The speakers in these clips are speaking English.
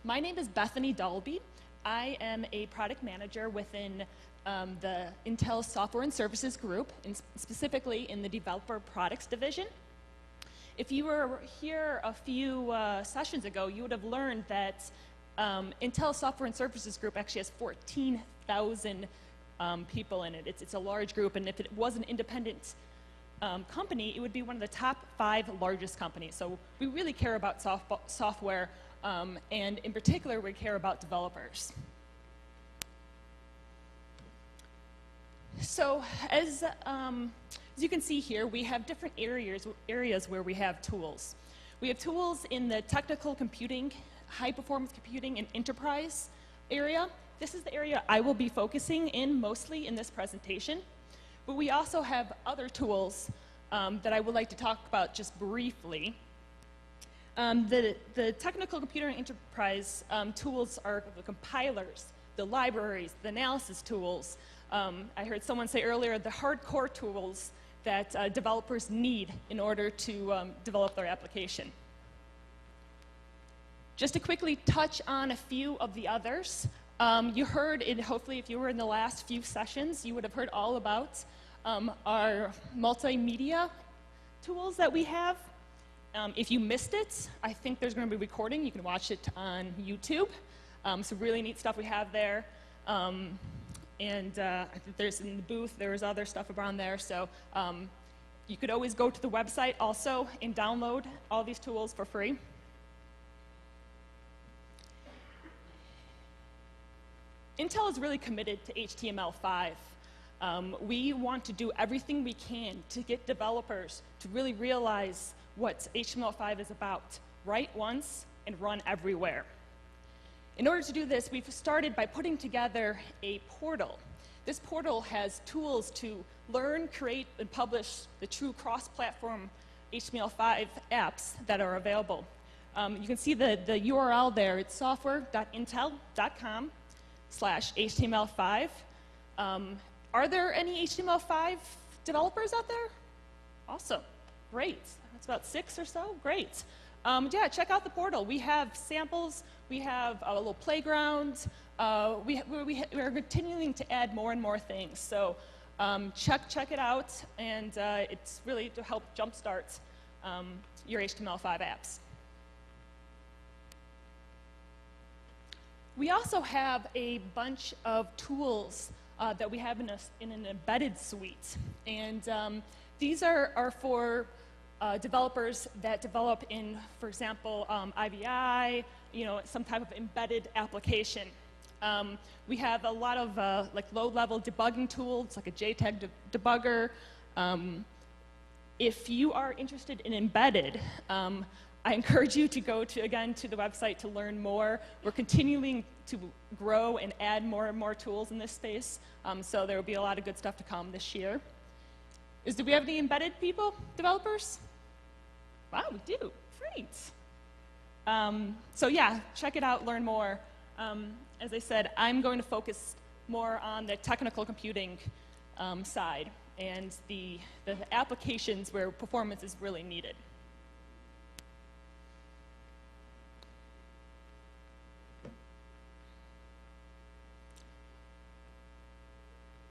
My name is Bethany Dalby. I am a product manager within the Intel Software and Services Group, and specifically in the Developer Products Division. If you were here a few sessions ago, you would have learned that Intel Software and Services Group actually has 14,000 people in it. It's a large group, and if it was an independent company, it would be one of the top 5 largest companies. So we really care about software, and in particular, we care about developers. So as you can see here, we have different areas where we have tools. We have tools in the technical computing, high-performance computing, and enterprise area. This is the area I will be focusing in mostly in this presentation. But we also have other tools that I would like to talk about just briefly. The technical computer and enterprise tools are the compilers, the libraries, the analysis tools. I heard someone say earlier, the hardcore tools that developers need in order to develop their application. Just to quickly touch on a few of the others. You heard, hopefully if you were in the last few sessions, you would have heard all about our multimedia tools that we have. If you missed it, I think there's going to be a recording. You can watch it on YouTube. So really neat stuff we have there. I think there's in the booth, there's other stuff around there. So you could always go to the website also and download all these tools for free. Intel is really committed to HTML5. We want to do everything we can to get developers to really realize what HTML5 is about. Write once and run everywhere. In order to do this, we've started by putting together a portal. This portal has tools to learn, create, and publish the true cross-platform HTML5 apps that are available. You can see the URL there. It's software.intel.com/HTML5. Are there any HTML5 developers out there? Awesome. Great. That's about 6 or so. Great. Yeah, check out the portal. We have samples. We have a little playground. We're continuing to add more and more things. So check it out, and it's really to help jumpstart your HTML5 apps. We also have a bunch of tools that we have in an embedded suite. And these are for developers that develop in, for example, IVI, some type of embedded application. We have a lot of like low-level debugging tools, like a JTAG debugger. If you are interested in embedded, I encourage you to go again to the website to learn more. We're continuing to grow and add more and more tools in this space, so there will be a lot of good stuff to come this year. Do we have any embedded people, developers? Wow, we do. Great. So yeah, check it out, learn more. As I said, I'm going to focus more on the technical computing side and the applications where performance is really needed.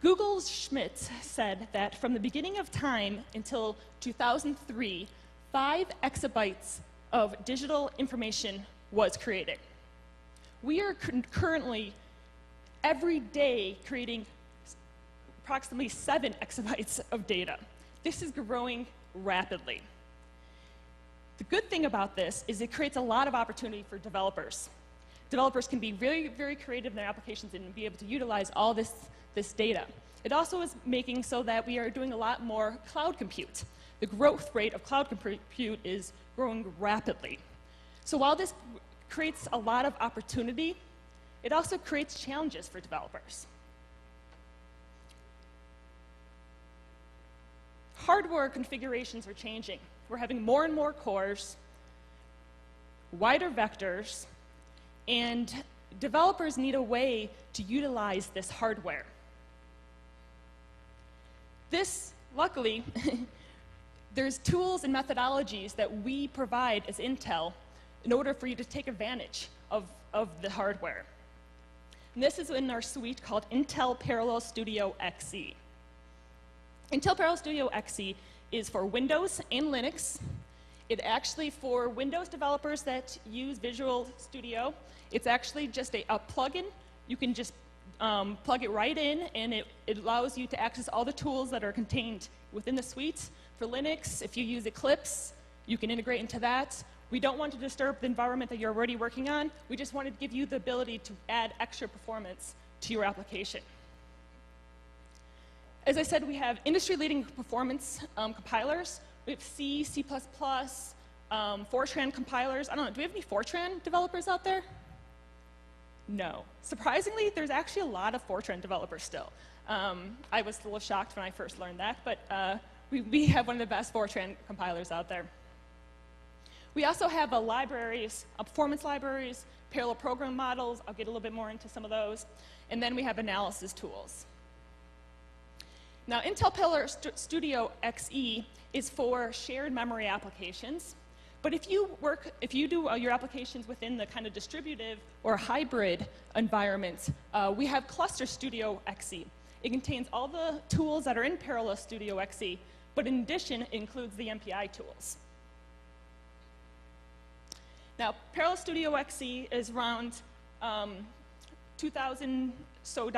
Google Schmidt said that from the beginning of time until 2003, 5 exabytes of digital information was created. We are currently, every day, creating approximately 7 exabytes of data. This is growing rapidly. The good thing about this is it creates a lot of opportunity for developers. Developers can be very, very creative in their applications and be able to utilize all this data. It also is making so that we are doing a lot more cloud compute. The growth rate of cloud compute is growing rapidly. So while this creates a lot of opportunity, it also creates challenges for developers. Hardware configurations are changing. We're having more and more cores, wider vectors, and developers need a way to utilize this hardware. This, luckily, there's tools and methodologies that we provide as Intel in order for you to take advantage of the hardware. And this is in our suite called Intel Parallel Studio XE. Intel Parallel Studio XE is for Windows and Linux. It actually, for Windows developers that use Visual Studio, it's actually just a plugin. You can just plug it right in, and it allows you to access all the tools that are contained within the suite. For Linux, if you use Eclipse, you can integrate into that. We don't want to disturb the environment that you're already working on. We just wanted to give you the ability to add extra performance to your application. As I said, we have industry-leading performance compilers. We have C, C++, Fortran compilers. I don't know, do we have any Fortran developers out there? No. Surprisingly, there's actually a lot of Fortran developers still. I was a little shocked when I first learned that, but we have one of the best Fortran compilers out there. We also have libraries, performance libraries, parallel program models. I'll get a little bit more into some of those. And then we have analysis tools. Now, Intel Parallel Studio XE is for shared memory applications. But if you do your applications within the kind of distributive or hybrid environment, we have Cluster Studio XE. It contains all the tools that are in Parallel Studio XE, but in addition, it includes the MPI tools. Now, Parallel Studio XE is around $2,000 so,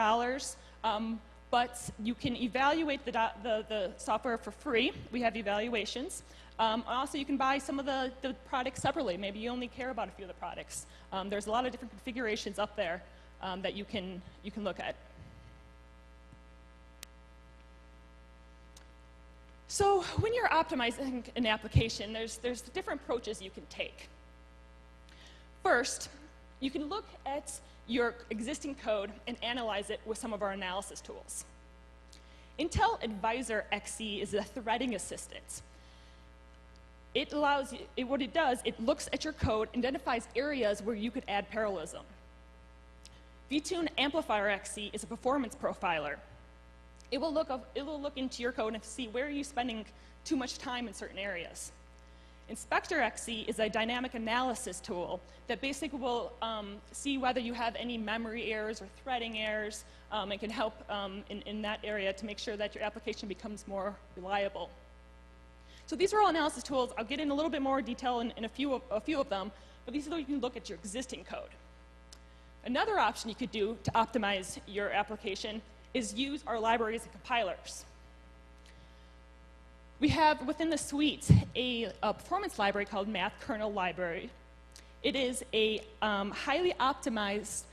but you can evaluate the software for free. We have evaluations. Also, you can buy some of the products separately. Maybe you only care about a few of the products. There's a lot of different configurations up there that you can look at. So when you're optimizing an application, there's different approaches you can take. First, you can look at your existing code and analyze it with some of our analysis tools. Intel Advisor XE is a threading assistant. It allows you, what it does, it looks at your code, identifies areas where you could add parallelism. vTune Amplifier XE is a performance profiler. It will look into your code and see where are you spending too much time in certain areas. Inspector XE is a dynamic analysis tool that basically will see whether you have any memory errors or threading errors. It can help in that area to make sure that your application becomes more reliable. So these are all analysis tools. I'll get in a little bit more detail in a few of them, but these are you can look at your existing code. Another option you could do to optimize your application is use our libraries and compilers. We have within the suite a performance library called Math Kernel Library. It is a highly optimized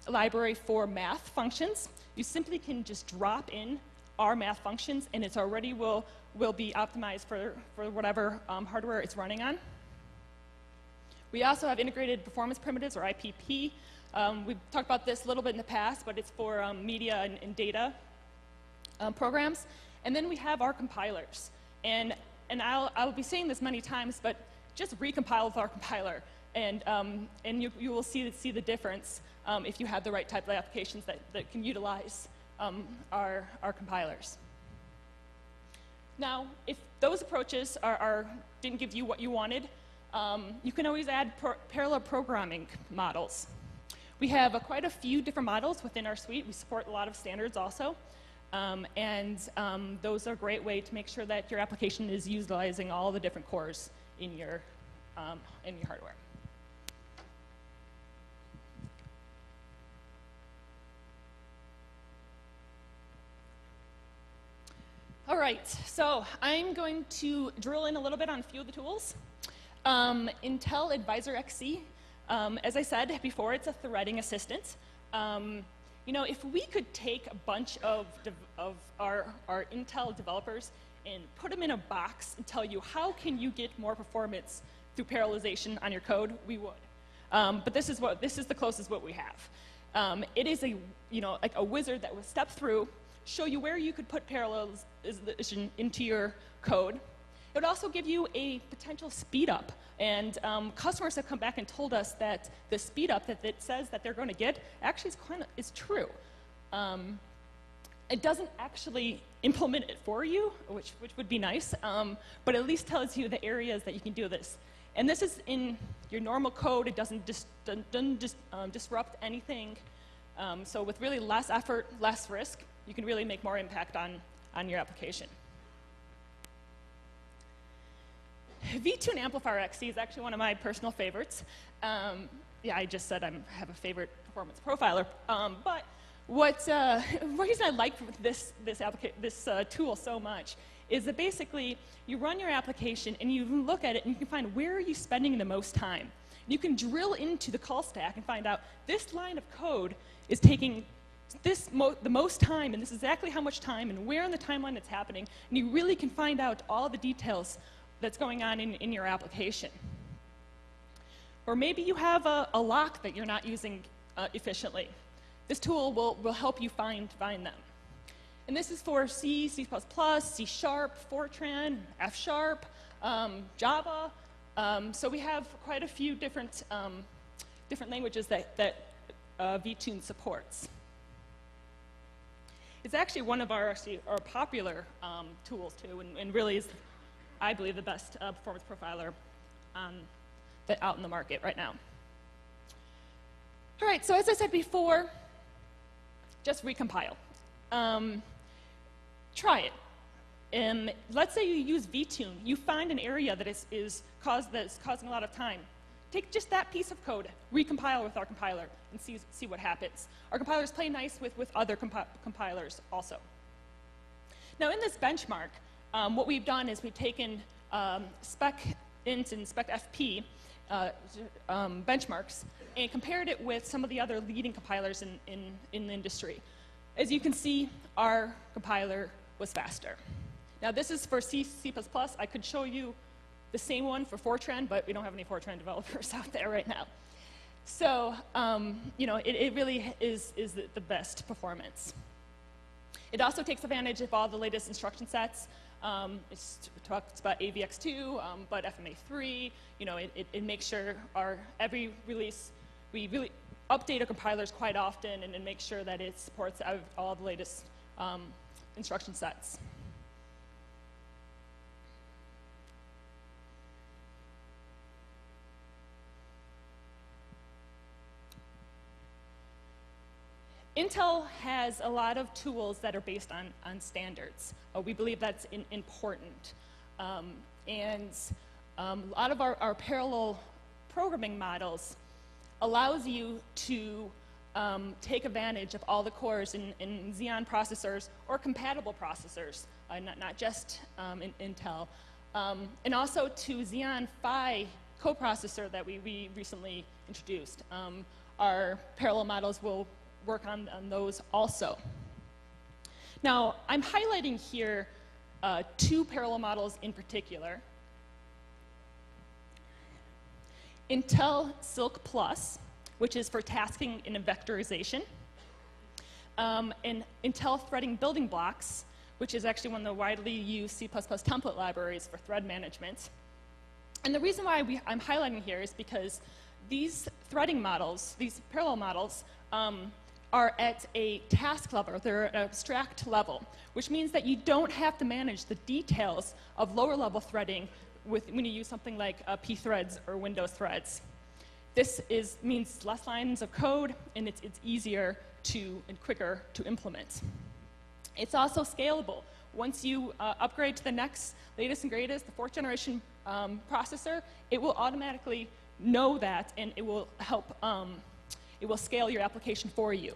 library for math functions. You simply can just drop in our math functions, and it's already will be optimized for whatever hardware it's running on. We also have integrated performance primitives, or IPP. We've talked about this a little bit in the past, but it's for media and data programs. And then we have our compilers. And I'll be saying this many times, but just recompile with our compiler. And you will see the difference if you have the right type of applications that can utilize our compilers. Now, if those approaches didn't give you what you wanted, you can always add parallel programming models. We have quite a few different models within our suite. We support a lot of standards also. Those are a great way to make sure that your application is utilizing all the different cores in your hardware. All right, so I'm going to drill in a little bit on a few of the tools. Intel Advisor XE, as I said before, it's a threading assistant. You know, if we could take a bunch of our Intel developers and put them in a box and tell you how can you get more performance through parallelization on your code, we would. But this is the closest what we have. It is like a wizard that would step through, show you where you could put parallelization into your code. It would also give you a potential speed up. And customers have come back and told us that the speed up that it says that they're going to get actually is true. It doesn't actually implement it for you, which would be nice, but at least tells you the areas that you can do this. And this is in your normal code. It doesn't disrupt anything. So with really less effort, less risk, you can really make more impact on your application. vTune Amplifier XC is actually one of my personal favorites. Yeah, I just said I have a favorite performance profiler. But the reason I like this tool so much is that basically you run your application and you look at it and you can find where are you spending the most time. You can drill into the call stack and find out this line of code is taking the most time, and this is exactly how much time and where in the timeline it's happening, and you really can find out all the details that's going on in your application. Or maybe you have a lock that you're not using efficiently. This tool will help you find them. And this is for C, C++, C#, Fortran, F#, Java. So we have quite a few different languages that vTune supports. It's actually one of our popular tools too, and really is, I believe, the best performance profiler out in the market right now. All right, so as I said before, just recompile. Try it. Let's say you use vTune. You find an area that is causing a lot of time. Take just that piece of code, recompile with our compiler, and see what happens. Our compilers play nice with other compilers also. Now in this benchmark, what we've done is we've taken spec-int and spec-fp benchmarks and compared it with some of the other leading compilers in the industry. As you can see, our compiler was faster. Now this is for C, C++. I could show you the same one for Fortran, but we don't have any Fortran developers out there right now. So, you know, it really is the best performance. It also takes advantage of all the latest instruction sets. It talks about AVX2, but FMA3. You know, it makes sure every release, we really update our compilers quite often and make sure that it supports all the latest instruction sets. Intel has a lot of tools that are based on standards. We believe that's important. And a lot of our parallel programming models allows you to take advantage of all the cores in Xeon processors or compatible processors, not just in Intel. And also to Xeon Phi coprocessor that we recently introduced. Our parallel models will work on those also. Now, I'm highlighting here two parallel models in particular. Intel Silk Plus, which is for tasking and vectorization, and Intel Threading Building Blocks, which is actually one of the widely used C++ template libraries for thread management. And the reason why I'm highlighting here is because these threading models, these parallel models, are at a task level, they're at an abstract level, which means that you don't have to manage the details of lower level threading when you use something like pthreads or Windows threads. This means less lines of code, and it's easier and quicker to implement. It's also scalable. Once you upgrade to the next latest and greatest, the 4th generation processor, it will automatically know that, and it will help it will scale your application for you.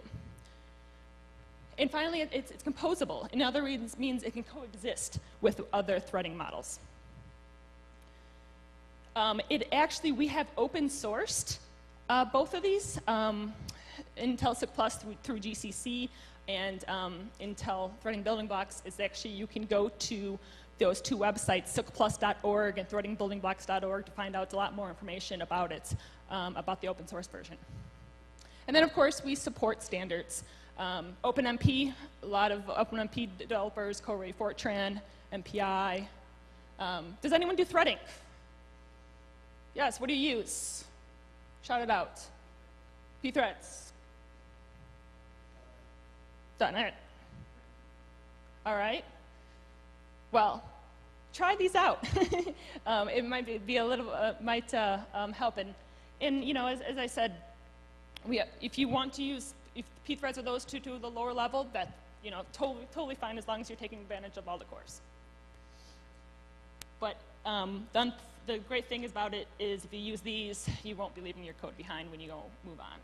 And finally, it's composable. In other words, means it can coexist with other threading models. We have open sourced both of these, Intel Silk Plus through GCC, and Intel Threading Building Blocks is actually, you can go to those two websites, silkplus.org and threadingbuildingblocks.org, to find out a lot more information about it, about the open source version. And then, of course, we support standards. OpenMP, a lot of OpenMP developers, co-write Fortran, MPI. Does anyone do threading? Yes, what do you use? Shout it out. pthreads. .NET. All right. Well, try these out. It might be a little, might help. And you know, as I said, if you want to use, if pthreads are those two to the lower level, that, you know, totally fine as long as you're taking advantage of all the cores. But the great thing about it is if you use these, you won't be leaving your code behind when you go move on.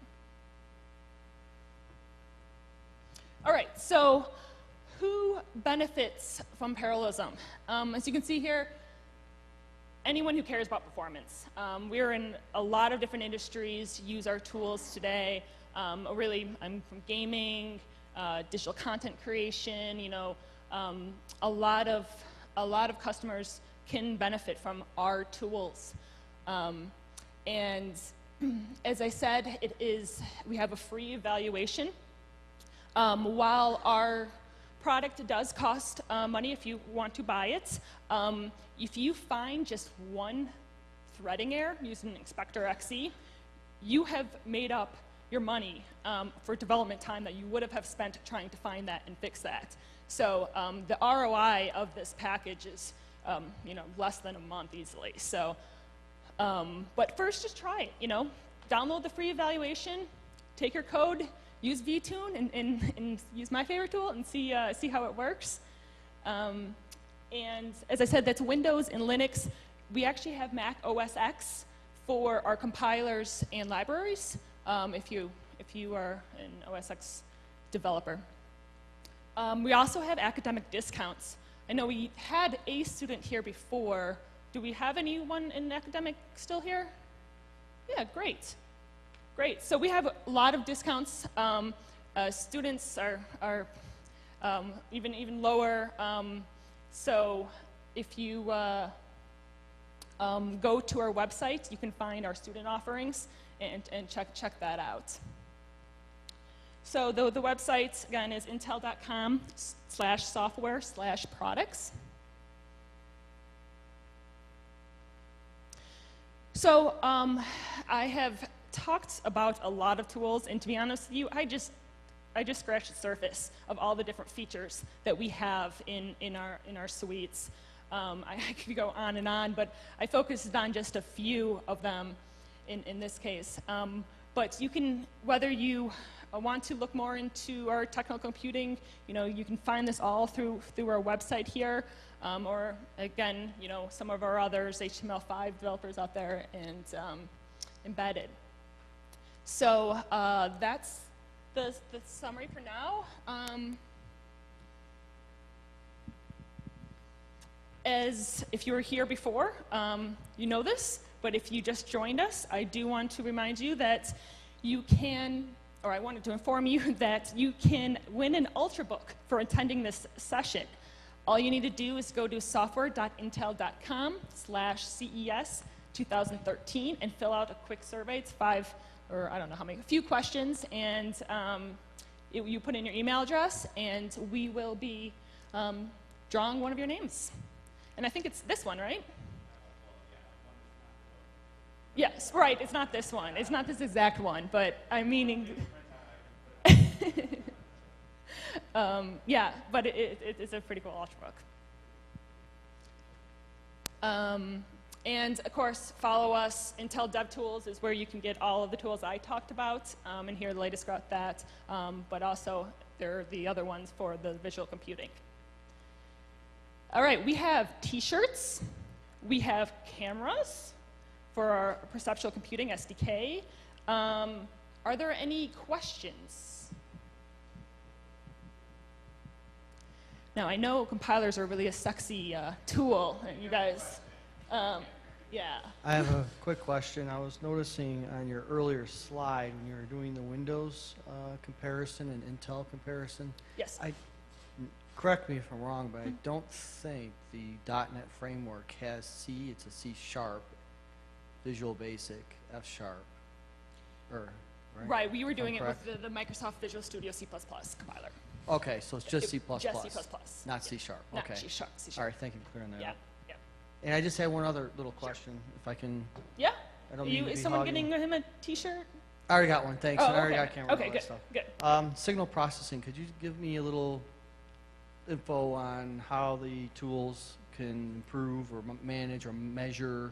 All right, so who benefits from parallelism? As you can see here, anyone who cares about performance. We're in a lot of different industries, use our tools today. Really, I'm from gaming, digital content creation, you know, a lot of customers can benefit from our tools. And as I said, we have a free evaluation. While our product does cost money if you want to buy it, if you find just one threading error using Inspector XE, you have made up your money for development time that you would have spent trying to find that and fix that. So the ROI of this package is you know, less than a month easily. So, but first just try it, you know. Download the free evaluation, take your code, use vTune and use my favorite tool and see how it works. And as I said, that's Windows and Linux. We actually have Mac OS X for our compilers and libraries, if you are an OS X developer. We also have academic discounts. I know we had a student here before. Do we have anyone in academic still here? Yeah, great. Great. So we have a lot of discounts. Students are even lower. So if you go to our website, you can find our student offerings and check that out. So the website, again, is intel.com/software/products. So I have talked about a lot of tools, and to be honest with you, I just scratched the surface of all the different features that we have in our suites. I could go on and on, but I focused on just a few of them in this case. But you can, whether you want to look more into our technical computing, you know, you can find this all through our website here, or again, you know, some of our others, HTML5 developers out there, and embedded. So that's the summary for now. As if you were here before, you know this, but if you just joined us, I do want to remind you that you can, or I wanted to inform you that you can win an Ultrabook for attending this session. All you need to do is go to software.intel.com/CES 2013 and fill out a quick survey. It's a few questions, and you put in your email address, and we will be drawing one of your names. And I think it's this one, right? Yes, right, it's not this one. It's not this exact one, but I'm meaning... yeah, but it's a pretty cool Ultrabook. And of course, follow us. Intel DevTools is where you can get all of the tools I talked about and hear the latest about that. But also, there are the other ones for the visual computing. All right, we have T-shirts. We have cameras for our perceptual computing SDK. Are there any questions? Now, I know compilers are really a sexy tool, you guys. Yeah. I have a quick question. I was noticing on your earlier slide when you were doing the Windows comparison and Intel comparison. Yes. Correct me if I'm wrong, but I don't think the .NET framework has C. It's a C#, Visual Basic, F#. Right? Right. We were doing it with the Microsoft Visual Studio C++ compiler. Okay, so it's just C++. Just C++. Not C#. Okay. Not C#. All right, thank you for clearing that up. Yeah. And I just had one other little question, if I can. Yeah. I don't mean to be Is someone hogging. getting him a T-shirt? I already got one, thanks. Oh, And I already okay. got camera and all that stuff. Good. Signal processing, could you give me a little info on how the tools can improve or manage or measure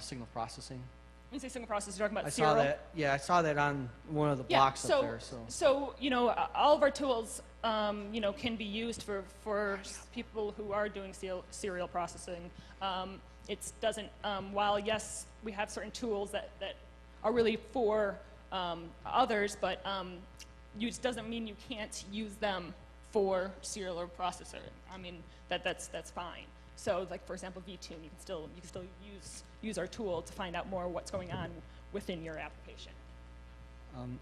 signal processing. When you say signal processor, you're talking about I serial? saw that. Yeah, I saw that on one of the blocks up there. So you know, all of our tools, you know, can be used for people who are doing serial processing. It doesn't. While yes, we have certain tools that are really for others, but it doesn't mean you can't use them for serial processor. I mean, that's fine. So, like for example, vTune, you can still use our tool to find out more what's going on within your application.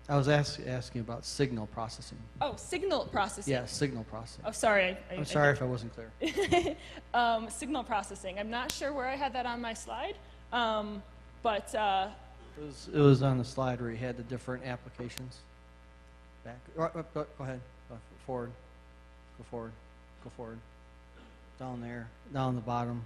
I was asking about signal processing. Oh, signal processing. Yeah, signal processing. Oh, sorry. I'm sorry if I wasn't clear. Signal processing. I'm not sure where I had that on my slide, but It was on the slide where you had the different applications. Back. Go ahead. Go forward. Go forward. Go forward. Down there. Down the bottom.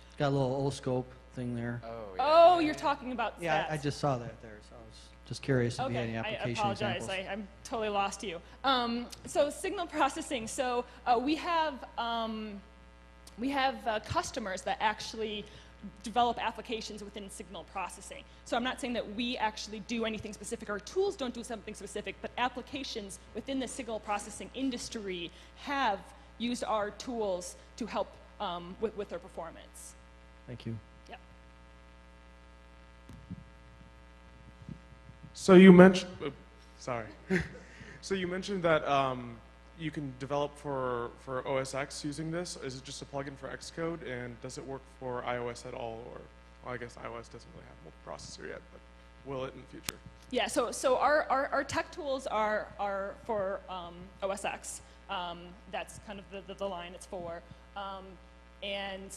It's got a little O-scope thing there. Oh, you're talking about Yeah, stats. I just saw that there, so I was just curious if you had any Okay, I application apologize. examples. I'm totally lost you. So signal processing. So we have customers that actually develop applications within signal processing. So I'm not saying that we actually do anything specific. Our tools don't do something specific, but applications within the signal processing industry have used our tools to help with their performance. Thank you. Yep. So you mentioned, sorry. So you mentioned that you can develop for OS X using this. Is it just a plugin for Xcode, and does it work for iOS at all? Or, well, I guess iOS doesn't really have multiprocessor yet, but will it in the future? Yeah, so our tech tools are for OS X. That's kind of the line it's for. And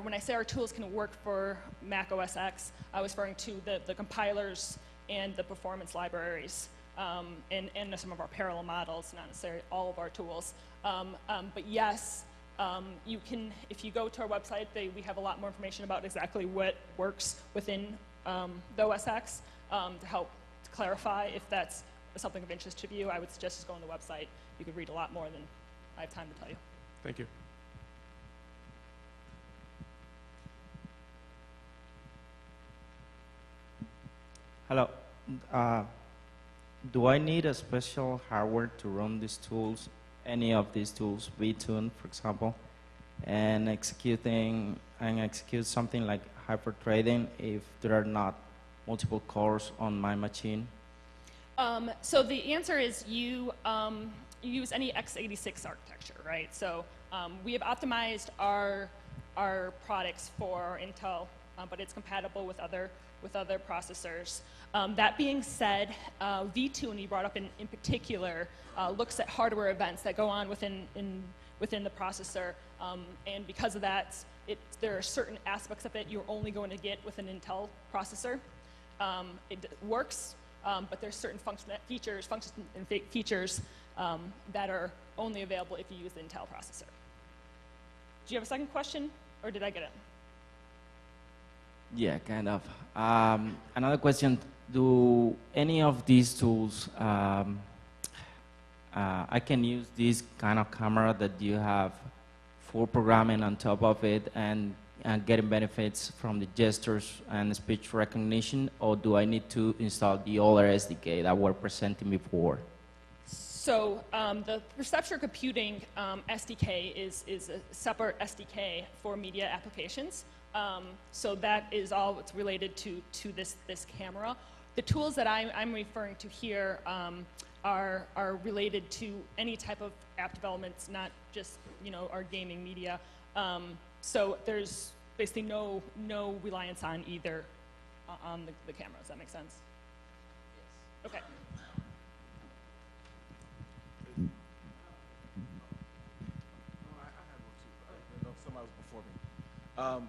when I say our tools can work for Mac OS X, I was referring to the compilers and the performance libraries, and some of our parallel models, not necessarily all of our tools. But yes, you can, if you go to our website, we have a lot more information about exactly what works within the OS X. To help clarify if that's something of interest to you, I would suggest just go on the website. You could read a lot more than I have time to tell you. Thank you. Hello. Do I need a special hardware to run these tools, any of these tools, vTune, for example, and execute something like hyperthreading if there are not multiple cores on my machine? So the answer is you use any x86 architecture, right? So we have optimized our products for Intel, but it's compatible with other processors. That being said, vTune, you brought up in particular, looks at hardware events that go on within the processor, and because of that, there are certain aspects of it you're only going to get with an Intel processor. It works, but there's certain functions and features that are only available if you use the Intel processor. Do you have a second question, or did I get it? Yeah, kind of. Another question, do any of these tools, I can use this kind of camera that you have full programming on top of it and getting benefits from the gestures and speech recognition, or do I need to install the older SDK that we're presenting before? So the perceptual computing SDK is a separate SDK for media applications. So that is all what's related to this camera. The tools that I'm referring to here are related to any type of app development, not just our gaming media. So there's basically no reliance on either on the camera. Does that make sense? Yes. Okay. I know somebody was before me.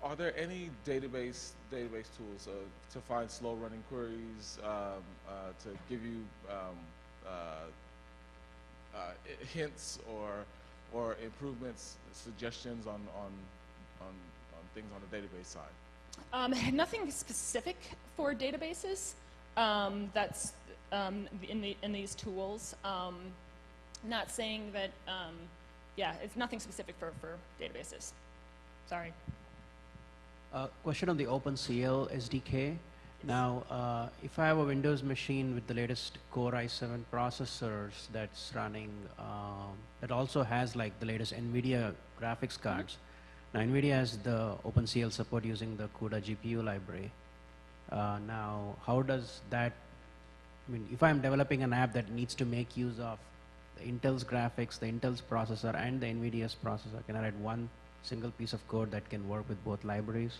Are there any database tools to find slow running queries, to give you hints or improvements, suggestions on things on the database side? Nothing specific for databases. That's in these tools. Not saying that. Yeah, it's nothing specific for databases. Sorry. Question on the OpenCL SDK. Now, if I have a Windows machine with the latest Core i7 processors that's running, that also has like the latest NVIDIA graphics cards. Now, NVIDIA has the OpenCL support using the CUDA GPU library. Now, how does that, I mean, if I'm developing an app that needs to make use of the Intel's graphics, the Intel's processor, and the NVIDIA's processor, can I write one single piece of code that can work with both libraries?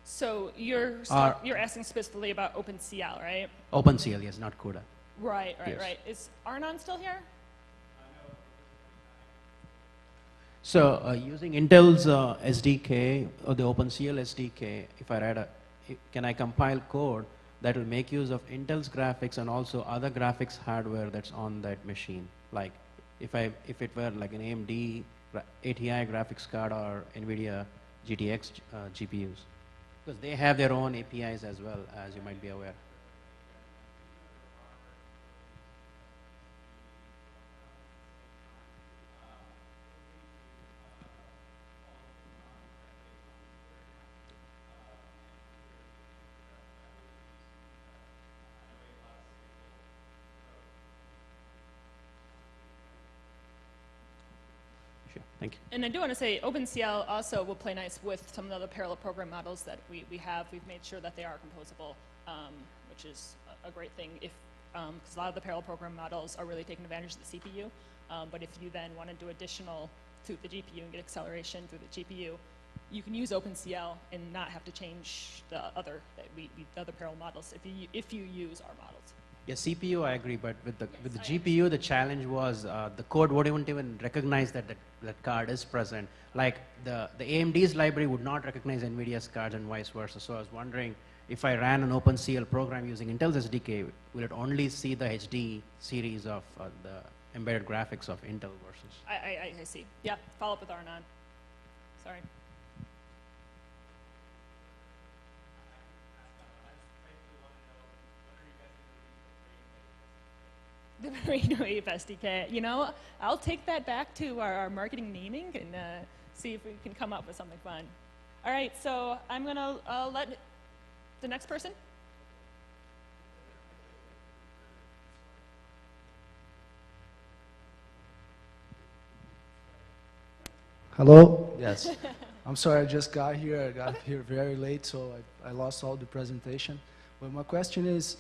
So you're asking specifically about OpenCL, right? OpenCL, yes, not CUDA. Right. Yes. Is Arnon still here? So using Intel's SDK or the OpenCL SDK, if I write can I compile code that will make use of Intel's graphics and also other graphics hardware that's on that machine? Like if it were like an AMD ATI graphics card or NVIDIA GTX GPUs, because they have their own APIs as well, as you might be aware. Sure, thank you. And I do want to say OpenCL also will play nice with some of the other parallel program models that we have. We've made sure that they are composable, which is a great thing if because a lot of the parallel program models are really taking advantage of the CPU. But if you then want to do additional to the GPU and get acceleration through the GPU, you can use OpenCL and not have to change the other parallel models if you use our models. Yeah, CPU I agree, but with the GPU the challenge was the code wouldn't even recognize that card is present. Like the AMD's library would not recognize NVIDIA's cards and vice versa. So I was wondering if I ran an OpenCL program using Intel's SDK, will it only see the HD series of the embedded graphics of Intel versus? I see. Yeah, follow up with Arnon. Sorry. The Merino Ape SDK. You know, I'll take that back to our marketing naming and see if we can come up with something fun. All right, so I'm going to let the next person. Hello? Yes. I'm sorry, I just got here. I got here very late, so I lost all the presentation. But my question is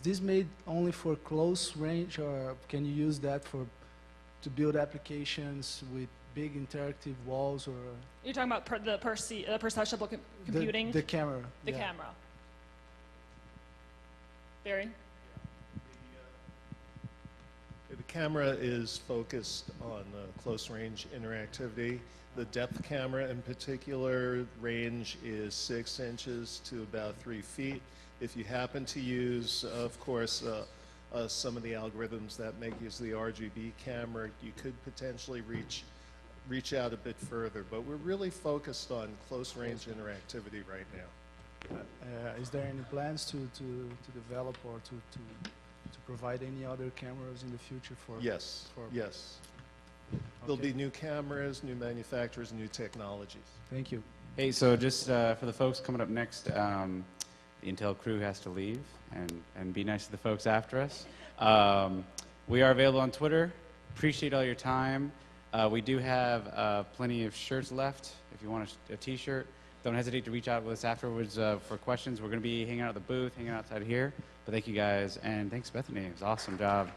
this made only for close range, or can you use that to build applications with big interactive walls, or You're talking about the perceptual computing? the camera? The yeah. camera. Barry? The camera is focused on close range interactivity. The depth camera in particular range is 6 inches to about 3 feet. If you happen to use, of course, some of the algorithms that make use of the RGB camera, you could potentially reach out a bit further. But we're really focused on close range interactivity right now. Is there any plans to develop or to provide any other cameras in the future for? Yes, yes. There'll be new cameras, new manufacturers, new technologies. Thank you. Hey, so just for the folks coming up next, the Intel crew has to leave and be nice to the folks after us. We are available on Twitter. Appreciate all your time. We do have plenty of shirts left. If you want a t-shirt, don't hesitate to reach out with us afterwards for questions. We're going to be hanging out at the booth, hanging outside here. But thank you guys, and thanks Bethany. It was an awesome job.